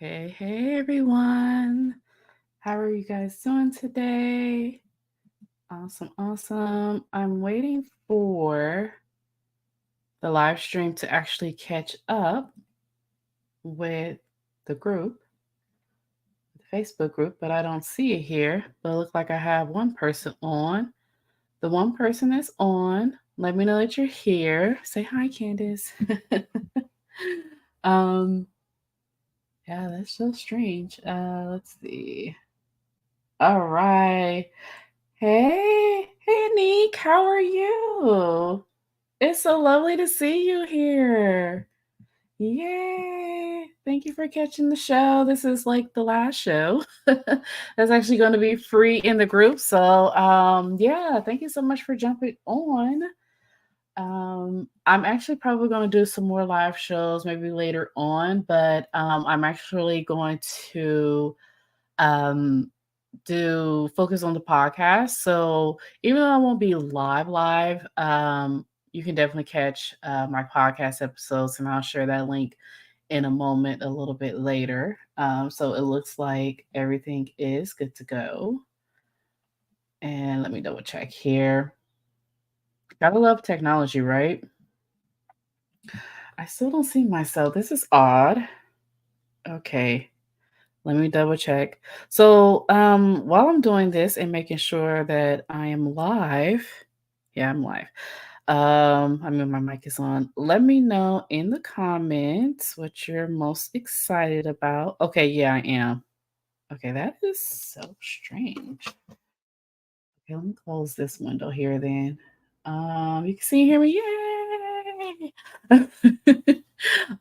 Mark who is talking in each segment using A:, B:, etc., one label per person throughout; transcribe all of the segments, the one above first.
A: Hey, everyone. How are you guys doing today? Awesome. I'm waiting for the live stream to actually catch up with the group, the Facebook group, but I don't see it here. But it looks like I have one person on. The one person that's on, let me know that you're here. Say hi, Candace. um, yeah, that's so strange. Let's see. All right. Hey, Neek, how are you? It's so lovely to see you here. Yay! Thank you for catching the show. This is like the last show. That's actually going to be free in the group. So, yeah, thank you so much for jumping on. I'm actually probably going to do some more live shows maybe later on, but I'm actually going to um, do focus on the podcast. So even though I won't be live, you can definitely catch my podcast episodes, and I'll share that link in a moment a little bit later. So it looks like everything is good to go. And let me double check here. Gotta love technology, right? I still don't see myself. This is odd. Okay. Let me double check. So, while I'm doing this and making sure that I am live, yeah, I'm live. I mean, my mic is on. Let me know in the comments what you're most excited about. Okay, yeah, I am. Okay, that is so strange. Okay, let me close this window here then. You can see and hear me. Yay!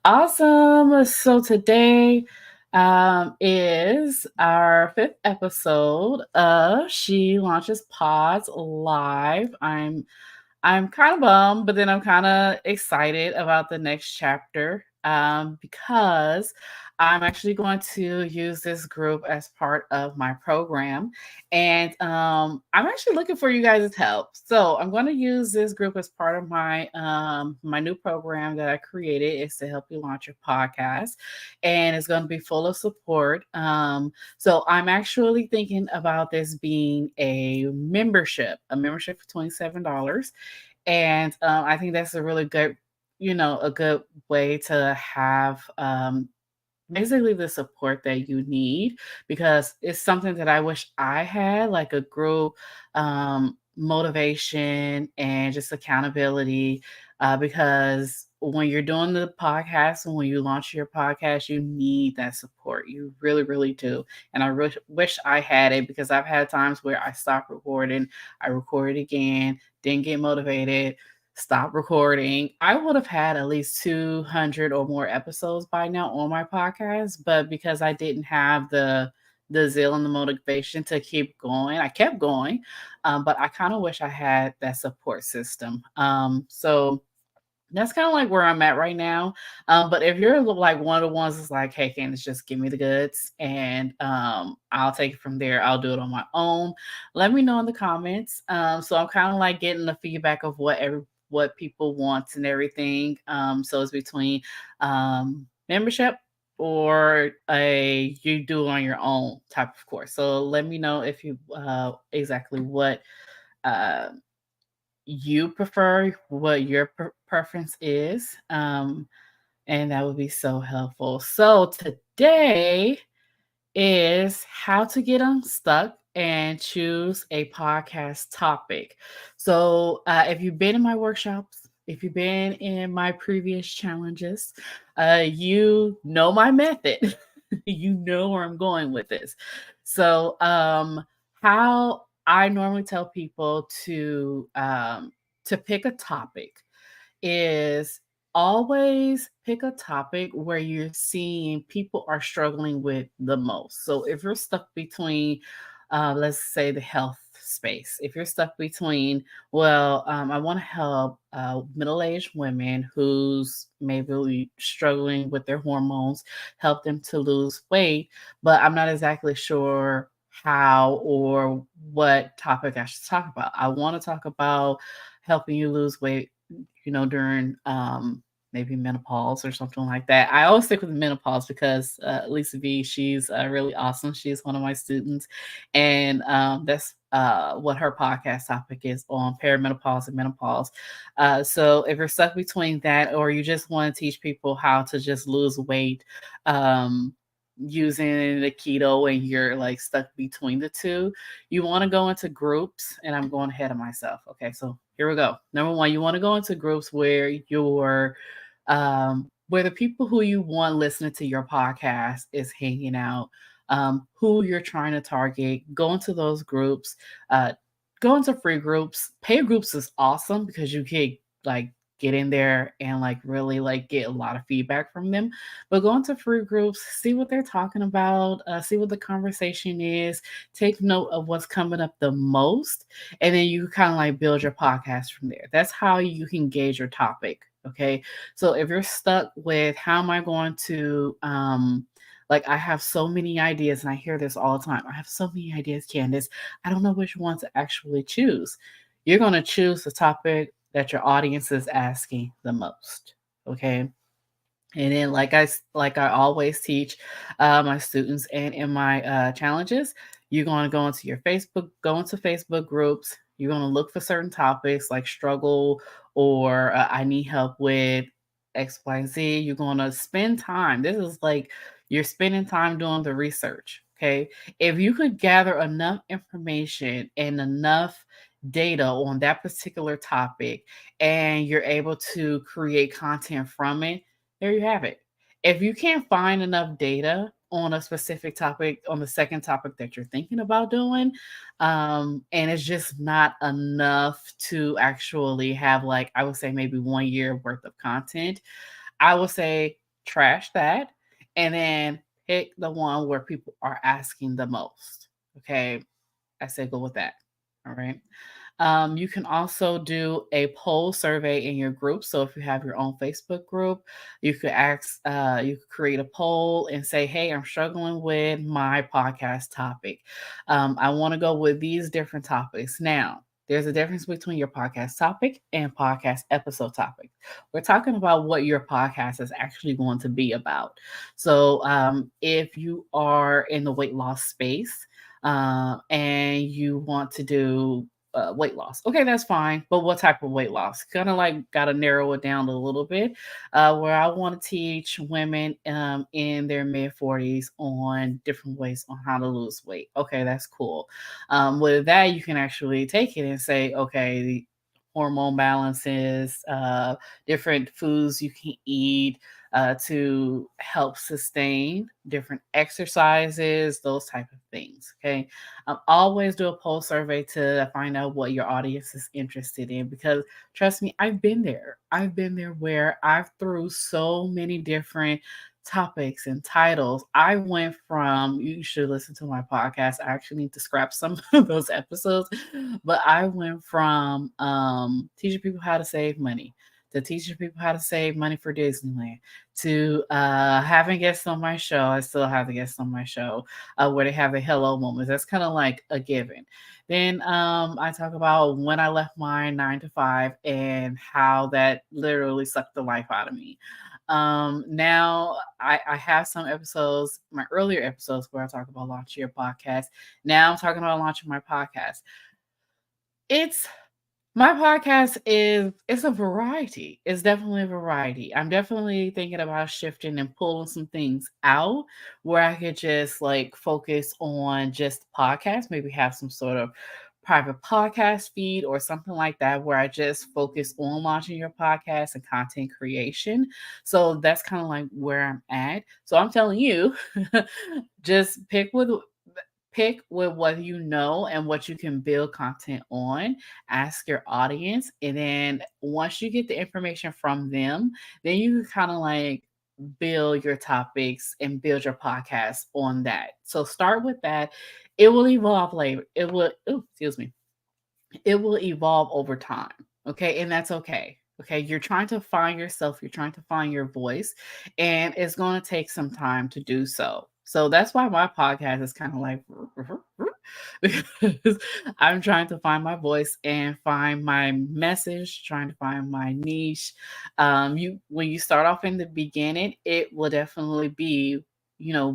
A: Awesome. So today is our fifth episode of She Launches Pods Live. I'm kind of bummed, but then I'm kind of excited about the next chapter because I'm actually going to use this group as part of my program. And I'm actually looking for you guys' help. So I'm going to use this group as part of my new program that I created. Is to help you launch your podcast, and it's going to be full of support. So I'm actually thinking about this being a membership for $27, and I think that's a really good, a good way to have basically the support that you need, because it's something that I wish I had, like a group motivation and just accountability. Because when you're doing the podcast and when you launch your podcast, you need that support. You really, really do. And I wish I had it, because I've had times where I stopped recording, I recorded again, didn't get motivated, stop recording. I would have had at least 200 or more episodes by now on my podcast, but because I didn't have the zeal and the motivation to keep going, I kept going. But I kind of wish I had that support system. So that's kind of like where I'm at right now. But if you're like one of the ones that's like, hey, Candace, just give me the goods, and I'll take it from there. I'll do it on my own. Let me know in the comments. So I'm kind of like getting the feedback of what people want and everything. So it's between membership or a you do it on your own type of course. So let me know if you exactly what uh, you prefer, what your preference is, and that would be so helpful. So today is how to get unstuck and choose a podcast topic. So if you've been in my workshops, if you've been in my previous challenges, you know my method. You know where I'm going with this. So how I normally tell people to pick a topic is always pick a topic where you're seeing people are struggling with the most. So if you're stuck between, let's say, the health space, if you're stuck between, well, I want to help middle-aged women who's maybe struggling with their hormones, help them to lose weight, but I'm not exactly sure how or what topic I should talk about. I want to talk about helping you lose weight, during maybe menopause or something like that. I always stick with menopause because Lisa V, she's really awesome. She's one of my students, and that's what her podcast topic is on perimenopause and menopause. So if you're stuck between that, or you just want to teach people how to just lose weight, um, using the keto and you're like stuck between the two, you want to go into groups, and I'm going ahead of myself. Okay, so here we go. Number one, you want to go into groups where the people who you want listening to your podcast is hanging out, who you're trying to target. Go into those groups, uh, go into free groups. Paid groups is awesome because you can like get in there and like really like get a lot of feedback from them. But go into free groups, see what they're talking about, see what the conversation is, take note of what's coming up the most, and then you kind of like build your podcast from there. That's how you can gauge your topic. Okay. So if you're stuck with how am I going to like I have so many ideas and I hear this all the time. I have so many ideas, Candace. I don't know which one to actually choose. You're going to choose the topic that your audience is asking the most. Okay. And then, like I always teach my students and in my challenges, you're going to go into Facebook groups. You're going to look for certain topics like struggle or I need help with X, Y, Z. You're going to spend time. This is like you're spending time doing the research. Okay. If you could gather enough information and enough data on that particular topic and you're able to create content from it, there you have it. If you can't find enough data on a specific topic, on the second topic that you're thinking about doing, and it's just not enough to actually have, like, I would say maybe 1 year worth of content, I would say trash that and then pick the one where people are asking the most. Okay. I say go with that. All right. You can also do a poll survey in your group. So if you have your own Facebook group, you could create a poll and say, hey, I'm struggling with my podcast topic. I want to go with these different topics. Now, there's a difference between your podcast topic and podcast episode topic. We're talking about what your podcast is actually going to be about. So if you are in the weight loss space, and you want to do weight loss. Okay, that's fine. But what type of weight loss? Kind of like got to narrow it down a little bit. Where I want to teach women in their mid 40s on different ways on how to lose weight. Okay, that's cool. With that, you can actually take it and say, okay, hormone balances, different foods you can eat to help sustain different exercises, those type of things. Okay, always do a poll survey to find out what your audience is interested in because trust me, I've been there. I've been there where I've threw so many different topics and titles. I went from, you should listen to my podcast. I actually need to scrap some of those episodes, but I went from teaching people how to save money to teaching people how to save money for Disneyland to having guests on my show. I still have the guests on my show where they have the hello moments. That's kind of like a given. Then I talk about when I left my 9 to 5 and how that literally sucked the life out of me. Now I have some episodes, my earlier episodes, where I talk about launching your podcast. Now I'm talking about launching my podcast. It's my podcast is it's a variety. It's definitely a variety. I'm definitely thinking about shifting and pulling some things out where I could just like focus on just podcast, maybe have some sort of private podcast feed or something like that where I just focus on launching your podcast and content creation. So that's kind of like where I'm at. So I'm telling you, just pick with what you know and what you can build content on. Ask your audience, and then once you get the information from them, then you can kind of like build your topics and build your podcast on that. So start with that. It will evolve later. Excuse me, it will evolve over time. Okay. And that's okay. Okay. You're trying to find yourself, you're trying to find your voice, and it's going to take some time to do so. So that's why my podcast is kind of like because I'm trying to find my voice and find my message, trying to find my niche. You when you start off in the beginning, it will definitely be,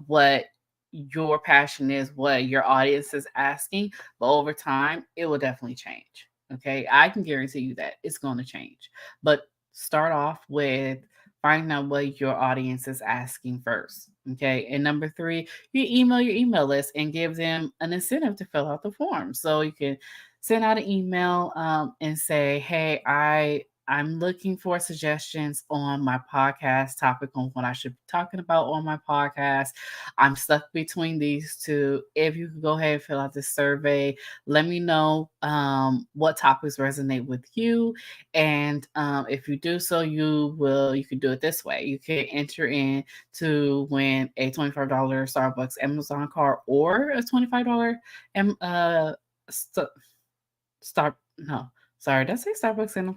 A: what your passion is, what your audience is asking, but over time, it will definitely change. Okay, I can guarantee you that it's going to change. But start off with finding out what your audience is asking first. Okay. And number three, you email your email list and give them an incentive to fill out the form. So you can send out an email and say, hey, I'm looking for suggestions on my podcast topic on what I should be talking about on my podcast. I'm stuck between these two. If you could go ahead and fill out this survey, let me know what topics resonate with you, and if you do so, you can do it this way. You can enter in to win a $25 Starbucks Amazon card or a $25 M st- star no, sorry, did I say Starbucks and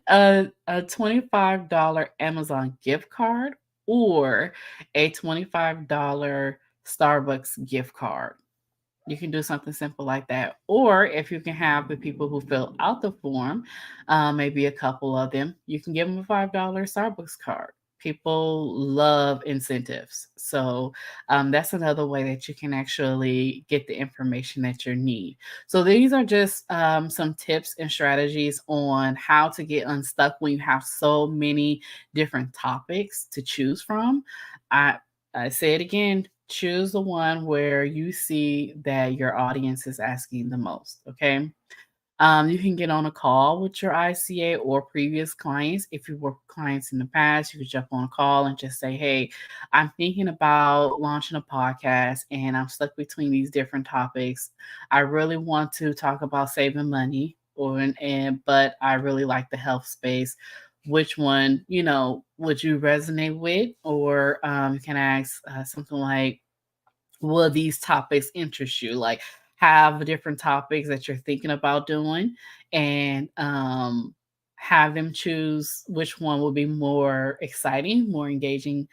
A: a $25 Amazon gift card or a $25 Starbucks gift card. You can do something simple like that. Or if you can have the people who fill out the form, maybe a couple of them, you can give them a $5 Starbucks card. People love incentives. So that's another way that you can actually get the information that you need. So these are just some tips and strategies on how to get unstuck when you have so many different topics to choose from. I I say it again, choose the one where you see that your audience is asking the most. Okay. You can get on a call with your ICA or previous clients. If you worked with clients in the past, you could jump on a call and just say, hey, I'm thinking about launching a podcast and I'm stuck between these different topics. I really want to talk about saving money but I really like the health space. Which one, would you resonate with? Or you can ask something like, will these topics interest you? Like, have different topics that you're thinking about doing, and have them choose which one will be more exciting, more engaging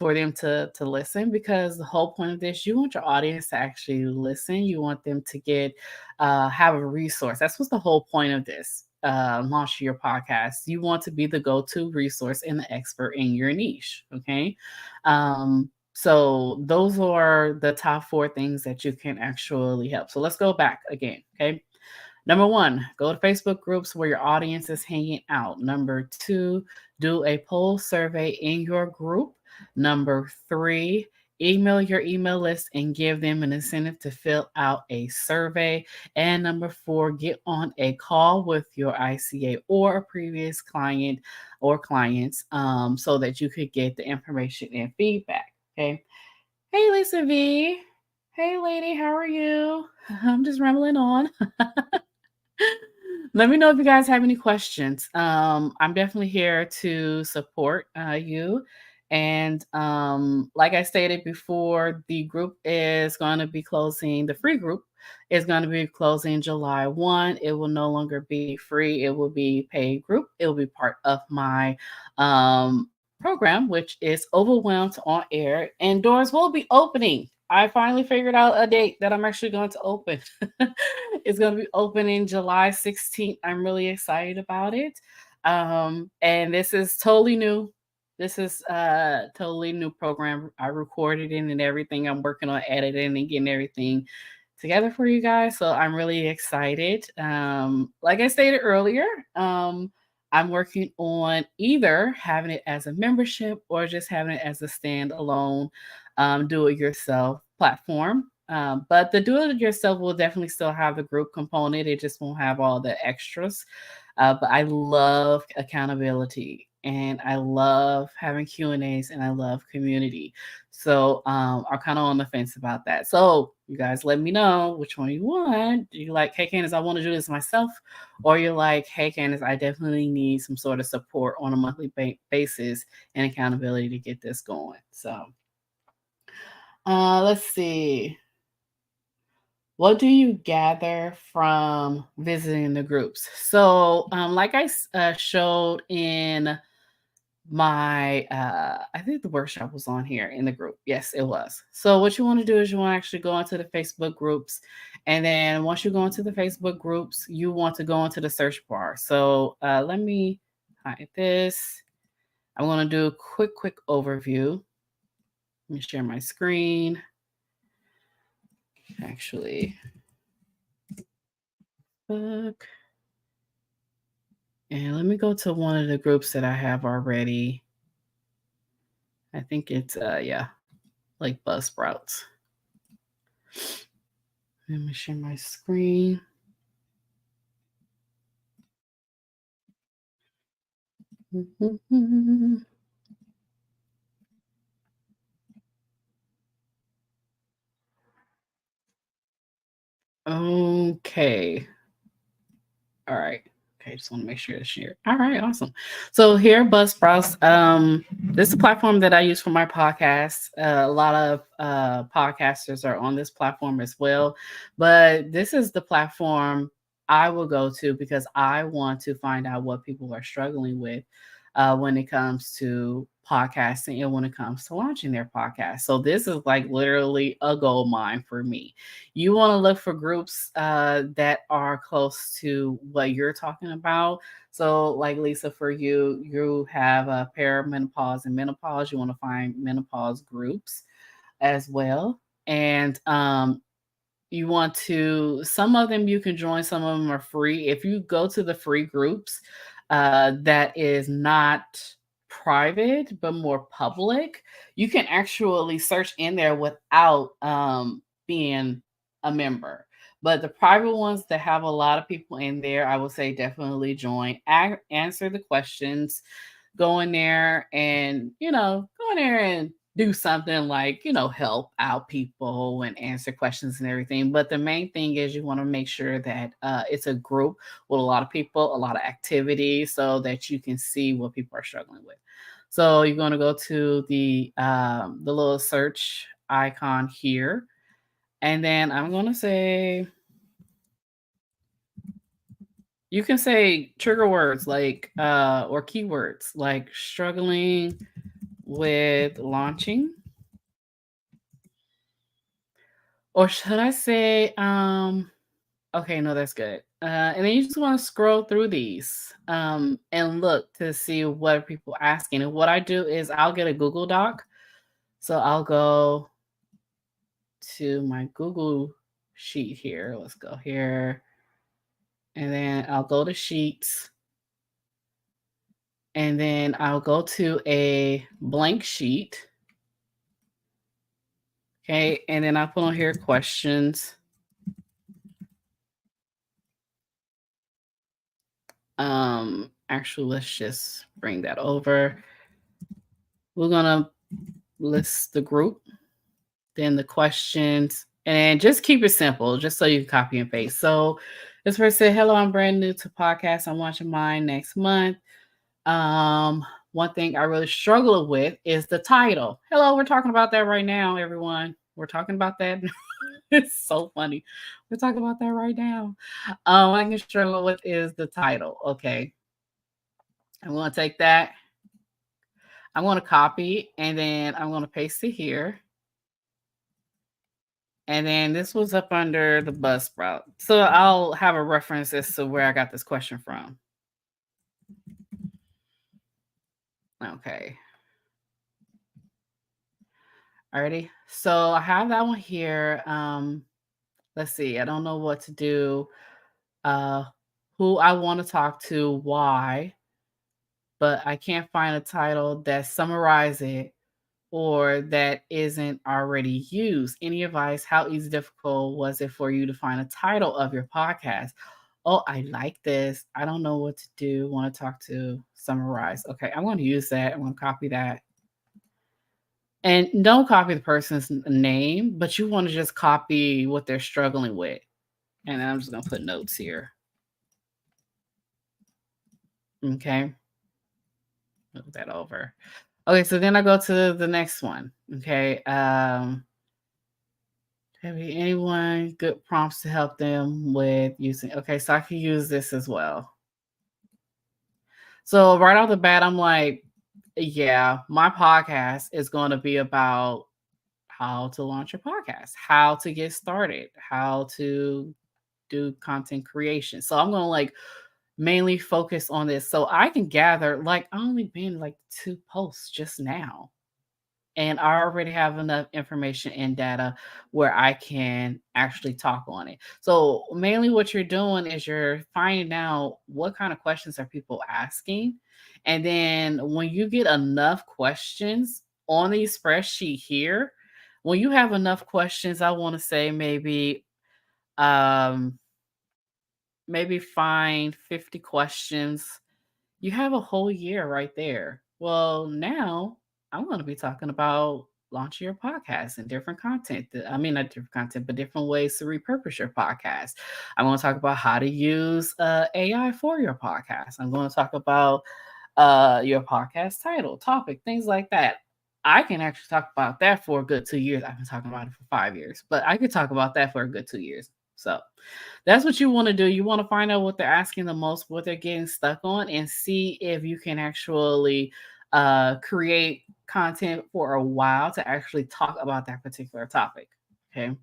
A: for them to listen, because the whole point of this, you want your audience to actually listen. You want them to get have a resource. That's what's the whole point of this launch your podcast. You want to be the go-to resource and the expert in your niche. Okay. So those are the top four things that you can actually help. So let's go back again. Okay. Number one, go to Facebook groups where your audience is hanging out. Number two, do a poll survey in your group. Number three, email your email list and give them an incentive to fill out a survey. And number four, get on a call with your ICA or a previous client or clients so that you could get the information and feedback. Okay. Hey, Lisa V. Hey, lady, how are you? I'm just rambling on. Let me know if you guys have any questions. I'm definitely here to support you. And like I stated before, the group is going to be closing, the free group is going to be closing July 1. It will no longer be free, it will be paid group. It will be part of my program, which is Overwhelmed on Air, and doors will be opening. I finally figured out a date that I'm actually going to open. It's going to be opening July 16th. I'm really excited about it. And this is totally new. This is totally new program. I recorded it and everything. I'm working on editing and getting everything together for you guys. So I'm really excited. Like I stated earlier, I'm working on either having it as a membership or just having it as a standalone do-it-yourself platform. But the do-it-yourself will definitely still have the group component. It just won't have all the extras. But I love accountability and I love having Q&As and I love community. So I'm kind of on the fence about that. So you guys let me know which one you want. Do you like, hey Candace, I want to do this myself? Or you're like, hey Candace, I definitely need some sort of support on a monthly basis and accountability to get this going. So let's see. What do you gather from visiting the groups? So, like I showed in I think the workshop was on here in the group. Yes, it was. So what you want to do is you want to actually go into the Facebook groups, and then once you go into the Facebook groups, you want to go into the search bar. So let me hide this. I'm going to do a quick overview. Let me share my screen. Actually, book. And let me go to one of the groups that I have already. I think it's yeah, like Buzzsprouts. Let me share my screen. Okay. All right. Okay, just want to make sure to share. All right, awesome. So here, Buzzsprouts, this is a platform that I use for my podcast. A lot of podcasters are on this platform as well, but this is the platform I will go to because I want to find out what people are struggling with when it comes to podcasting and when it comes to launching their podcast. So this is like literally a gold mine for me. You want to look for groups that are close to what you're talking about. So, like Lisa, for you, you have a perimenopause and menopause. You want to find menopause groups as well. And you want to, some of them you can join, some of them are free. If you go to the free groups, that is not private but more public, you can actually search in there without being a member. But the private ones that have a lot of people in there, I would say definitely join. Answer the questions, go in there and, go in there and do something like, help out people and answer questions and everything. But the main thing is you want to make sure that it's a group with a lot of people, a lot of activity, so that you can see what people are struggling with. So you're going to go to the little search icon here, and then I'm going to say, you can say trigger words like or keywords like struggling with launching. Or should I say, okay, no, that's good. And then you just want to scroll through these and look to see what are people asking. And what I do is I'll get a Google Doc. So I'll go to my Google sheet here. Let's go here. And then I'll go to Sheets. And then I'll go to a blank sheet. Okay. And then I'll put on here questions. Actually, let's just bring that over. We're gonna list the group, then the questions, and just keep it simple, just so you can copy and paste. So this person said, "Hello, I'm brand new to podcast. I'm launching mine next month. One thing I really struggle with is the title." Hello, we're talking about that right now, everyone. We're talking about that. It's so funny. We're talking about that right now. What I can struggle with is the title. Okay. I'm going to take that. I'm going to copy and then I'm going to paste it here. And then this was up under the Buzzsprout. So I'll have a reference as to where I got this question from. Okay. Alrighty. So I have that one here. Let's see. I don't know what to do. Who I want to talk to, why, but I can't find a title that summarizes it or that isn't already used. Any advice? How easy, difficult was it for you to find a title of your podcast? Oh, I like this. I don't know what to do. Want to talk to, summarize. Okay, I'm going to use that. I'm going to copy that. And don't copy the person's name, but you want to just copy what they're struggling with. And I'm just going to put notes here. Okay. Move that over. Okay, so then I go to the next one. Okay. Have anyone good prompts to help them with using? Okay, so I can use this as well. So right off the bat, I'm like, Yeah, my podcast is going to be about how to launch your podcast, how to get started, how to do content creation. So I'm going to like mainly focus on this so I can gather like I only been like 2 posts just now. And I already have enough information and data where I can actually talk on it. So mainly what you're doing is you're finding out what kind of questions are people asking. And then when you get enough questions on the spreadsheet here, when you have enough questions, I want to say um maybe find 50 questions, you have a whole year right there. Well, now I'm going to be talking about launching your podcast and different content. I mean, not different content, but different ways to repurpose your podcast. I'm going to talk about how to use AI for your podcast. I'm going to talk about your podcast title, topic, things like that. I can actually talk about that for a good 2 years. I've been talking about it for 5 years, but I could talk about that for a good 2 years. So that's what you want to do. You want to find out what they're asking the most, what they're getting stuck on, and see if you can actually create content for a while to actually talk about that particular topic. Okay.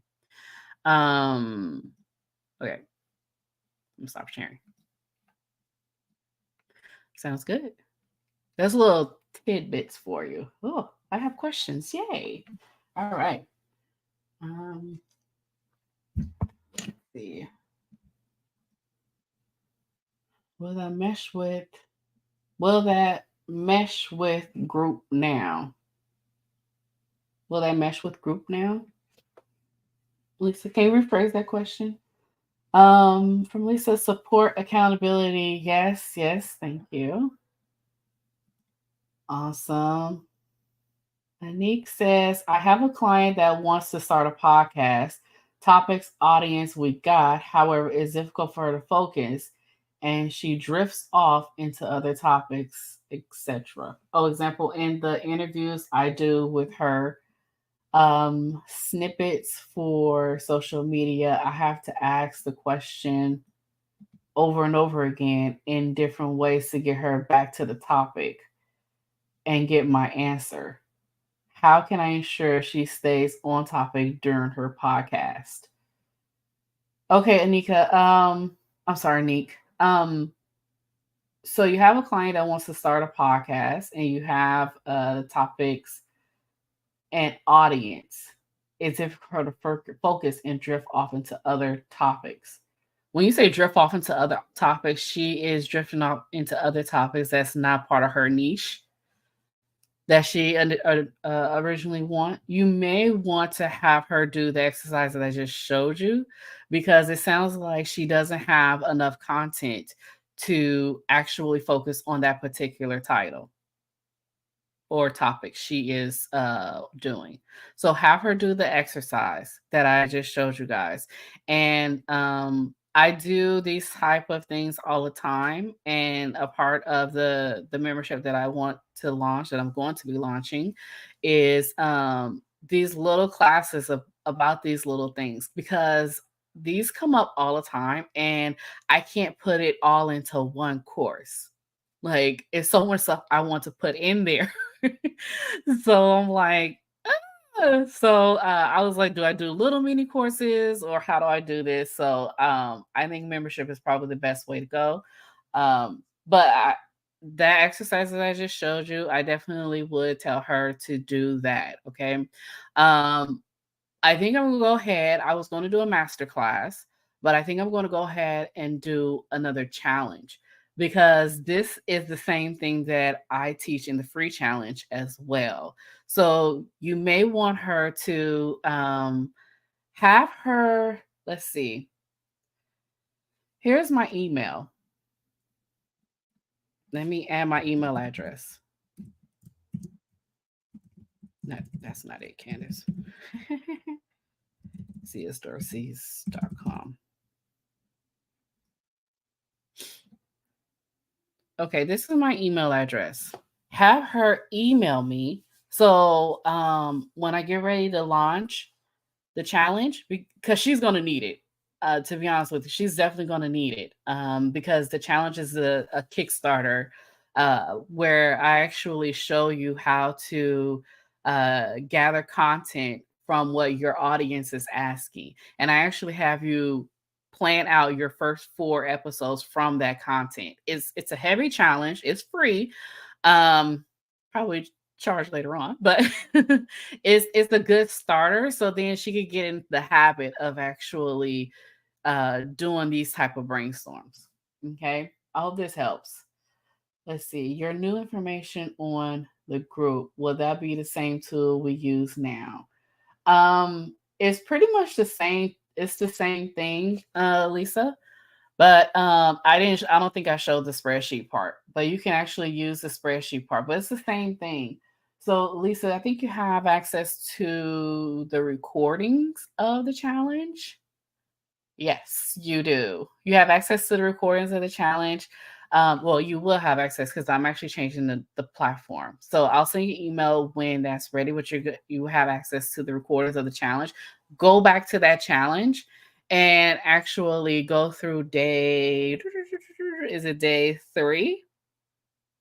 A: Um, okay. I'm stop sharing. Sounds good. There's little tidbits for you. Oh, I have questions. Yay. All right. Um, let's see. Will that mesh with will that mesh with group now? Will that mesh with group now? Lisa, can you rephrase that question? From Lisa, support accountability. Yes, yes, thank you. Awesome. Anik says, I have a client that wants to start a podcast. Topics, audience, we got. However, it's difficult for her to focus and she drifts off into other topics, etc. Oh, example, in the interviews I do with her, snippets for social media, I have to ask the question over and over again in different ways to get her back to the topic and get my answer. How can I ensure she stays on topic during her podcast? Okay, Anika. I'm sorry, Nick. So you have a client that wants to start a podcast, and you have topics and audience. It's difficult for her to focus and drift off into other topics. When you say drift off into other topics, she is drifting off into other topics that's not part of her niche that she originally want. You may want to have her do the exercise that I just showed you because it sounds like she doesn't have enough content to actually focus on that particular title or topic she is doing. So have her do the exercise that I just showed you guys. And I do these type of things all the time. And a part of the membership that I want to launch, that I'm going to be launching, is these little classes about these little things because these come up all the time and I can't put it all into one course. Like it's so much stuff I want to put in there. So I'm like, I was like, do I do little mini courses or how do I do this? So I think membership is probably the best way to go. But that exercise that I just showed you, I definitely would tell her to do that. Okay. I think I'm gonna go ahead. I was going to do a master class, but I think I'm going to go ahead and do another challenge because this is the same thing that I teach in the free challenge as well. So you may want her to have her, let's see, here's my email. Let me add my email address. No, that's not it, Candace. csdarcys.com. Okay, this is my email address. Have her email me. So when I get ready to launch the challenge, because she's going to need it. To be honest with you, she's definitely going to need it because the challenge is a Kickstarter where I actually show you how to gather content from what your audience is asking. And I actually have you plan out your first 4 episodes from that content. It's a heavy challenge. It's free. Um, Probably charge later on, but it's a good starter. So then she could get in the habit of actually doing these type of brainstorms. Okay, I hope this helps. Let's see, your new information on the group, will that be the same tool we use now? It's pretty much the same. It's the same thing, Lisa. But I don't think I showed the spreadsheet part, but you can actually use the spreadsheet part, but it's the same thing. So Lisa, I think you have access to the recordings of the challenge. Yes, you do. You have access to the recordings of the challenge. Well, you will have access because I'm actually changing the platform. So I'll send you an email when that's ready, which you have access to the recordings of the challenge. Go back to that challenge and actually go through day, is it day 3?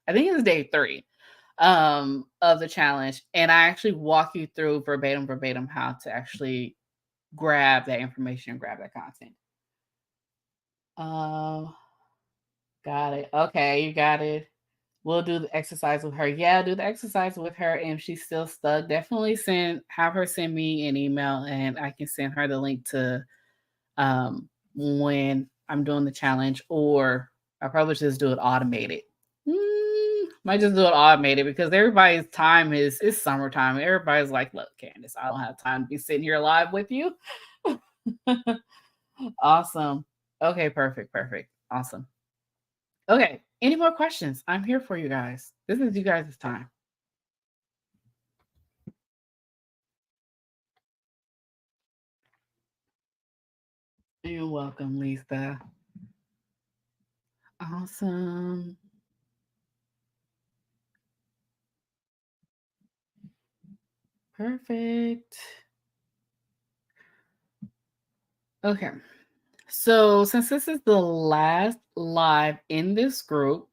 A: I think it's day 3 of the challenge. And I actually walk you through verbatim how to actually grab that information, grab that content. Um, got it. Okay, you got it. We'll do the exercise with her. Yeah, do the exercise with her. And if she's still stuck, definitely have her send me an email and I can send her the link to when I'm doing the challenge, or I probably just do it automated. Might just do it automated because everybody's time is it's summertime. Everybody's like, look, Candace, I don't have time to be sitting here live with you. Awesome. Okay, perfect. Awesome. Okay. Any more questions? I'm here for you guys. This is you guys' time. You're welcome, Lisa. Awesome. Perfect. Okay. So, since this is the last live in this group,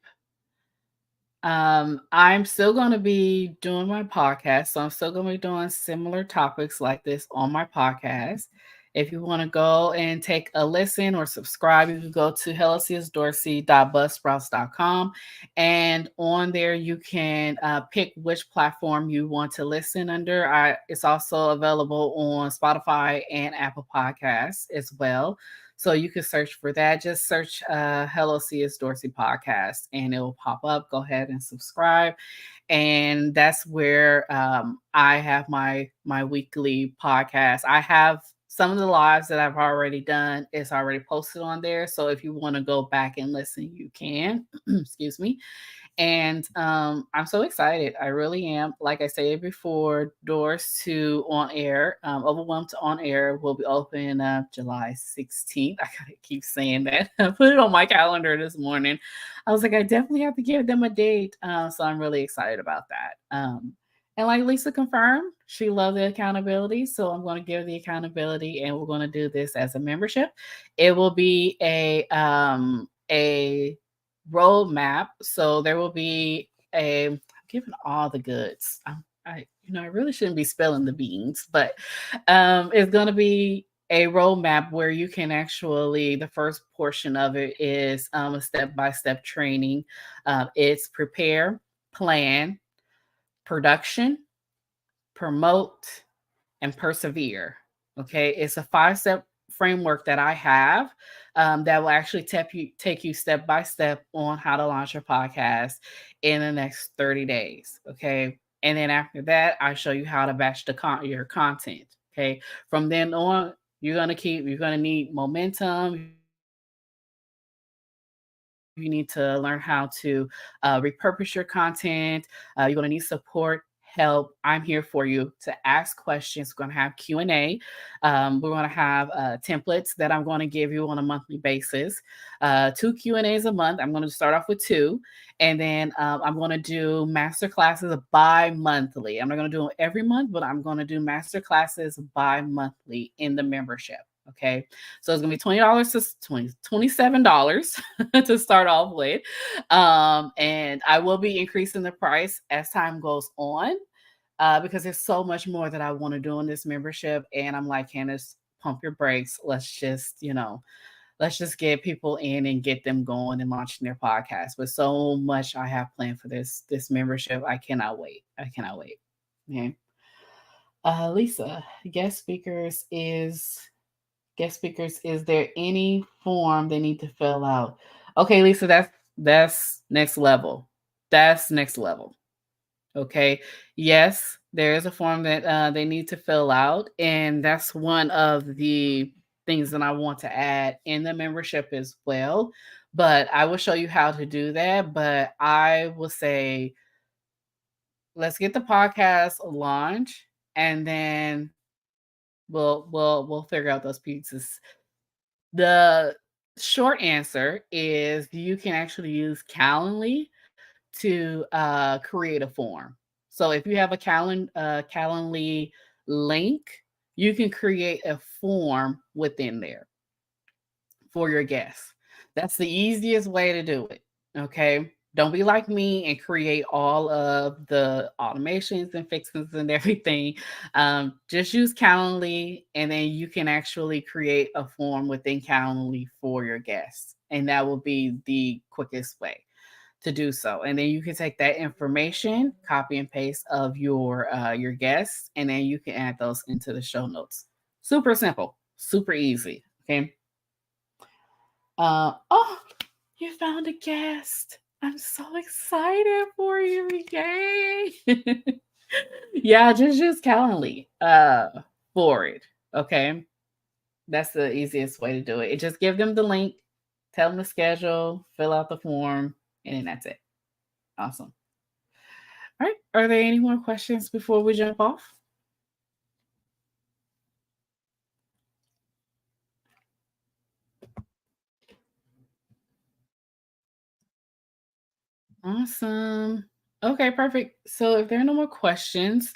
A: I'm still going to be doing my podcast. So I'm still going to be doing similar topics like this on my podcast. If you want to go and take a listen or subscribe, you can go to heliciusdorsey.buzzsprouts.com. And on there, you can pick which platform you want to listen under. It's also available on Spotify and Apple Podcasts as well. So you can search for that. Just search Hello C.S. Dorsey podcast and it will pop up. Go ahead and subscribe. And that's where I have my weekly podcast. I have some of the lives that I've already done is already posted on there. So if you want to go back and listen, you can. Excuse me. And I'm so excited. I really am. Like I said before, doors to on air, overwhelmed to on air will be open July 16th. I gotta keep saying that. I put it on my calendar this morning. I was like, I definitely have to give them a date. So I'm really excited about that. And like Lisa confirmed, she loved the accountability. So I'm going to give the accountability and we're going to do this as a membership. It will be a roadmap. So there will be I'm giving all the goods. I really shouldn't be spilling the beans, but it's going to be a roadmap where you can actually, the first portion of it is a step-by-step training. It's prepare, plan, production, promote, and persevere. Okay, it's a 5-step framework that I have that will actually take you step by step on how to launch your podcast in the next 30 days. Okay, and then after that, I show you how to batch your content. Okay, from then on, you're gonna need momentum. You need to learn how to repurpose your content. You're going to need support, help. I'm here for you to ask questions. We're going to have Q&A. We're going to have templates that I'm going to give you on a monthly basis. 2 Q&As a month. I'm going to start off with 2. And then I'm going to do master classes bi-monthly. I'm not going to do them every month, but I'm going to do master classes bi-monthly in the membership. Okay. So it's gonna be $20 to 20 $27 to start off with. And I will be increasing the price as time goes on, because there's so much more that I want to do in this membership. And I'm like, Candace, pump your brakes. Let's just get people in and get them going and launching their podcast. But so much I have planned for this membership. I cannot wait. I cannot wait. Okay. Lisa, guest speakers, is there any form they need to fill out? Okay, Lisa, that's next level. That's next level. Okay. Yes, there is a form that they need to fill out, and that's one of the things that I want to add in the membership as well. But I will show you how to do that. But I will say, let's get the podcast launched, and then we'll figure out those pieces. The short answer is you can actually use Calendly to create a form. So if you have a Calendly link, you can create a form within there for your guests. That's the easiest way to do it. Okay. Don't be like me and create all of the automations and fixings and everything. Just use Calendly, and then you can actually create a form within Calendly for your guests. And that will be the quickest way to do so. And then you can take that information, copy and paste of your guests, and then you can add those into the show notes. Super simple, super easy. Okay. Oh, you found a guest. I'm so excited for you. Yay. Yeah, just use Calendly for it. Okay. That's the easiest way to do it. Just give them the link, tell them the schedule, fill out the form, and then that's it. Awesome. All right. Are there any more questions before we jump off? Awesome. Okay, perfect. So if there are no more questions,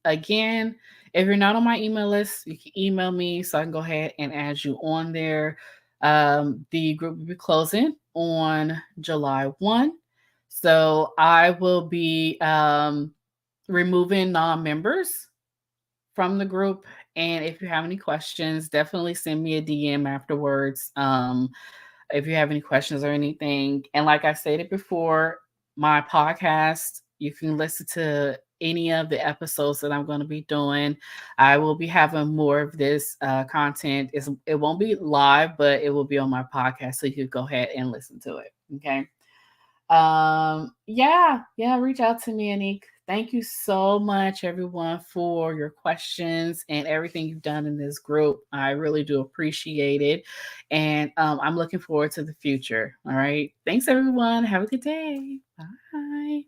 A: again, if you're not on my email list, you can email me so I can go ahead and add you on there. The group will be closing on July 1. So I will be removing non-members from the group. And if you have any questions, definitely send me a DM afterwards. If you have any questions or anything. And like I stated before, my podcast, you can listen to any of the episodes that I'm going to be doing. I will be having more of this content. It won't be live, but it will be on my podcast. So you can go ahead and listen to it. Okay. Yeah, reach out to me, Anik. Thank you so much, everyone, for your questions and everything you've done in this group. I really do appreciate it. And I'm looking forward to the future. All right. Thanks, everyone. Have a good day. Bye.